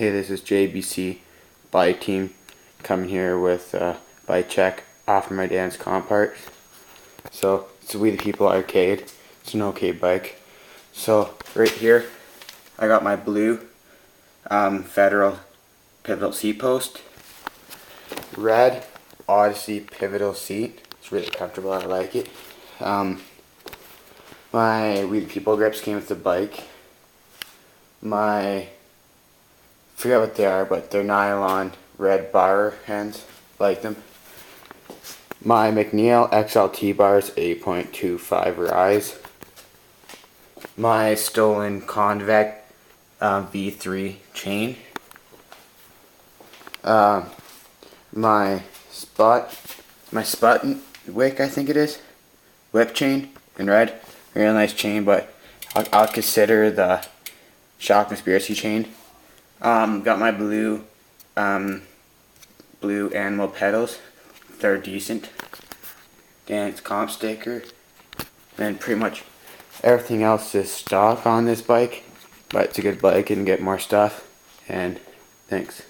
Hey, this is JBC Bike Team coming here with bike check off my dad's comp parts. So it's We the People Arcade. It's an okay bike. So right here I got my blue Federal pivotal seat post, red Odyssey pivotal seat. It's really comfortable. I like it. My We the People grips came with the bike. Forget what they are, but they're nylon red bar hands. Like them. My McNeil XLT bars 8.25 rise. My stolen Convex V3 chain. My Sput wick, I think it is. Whip chain in red. Really nice chain, but I'll consider the Shock Conspiracy chain. Got my blue animal pedals. They're decent. And it's comp sticker. And pretty much everything else is stock on this bike. But it's a good bike and get more stuff. And thanks.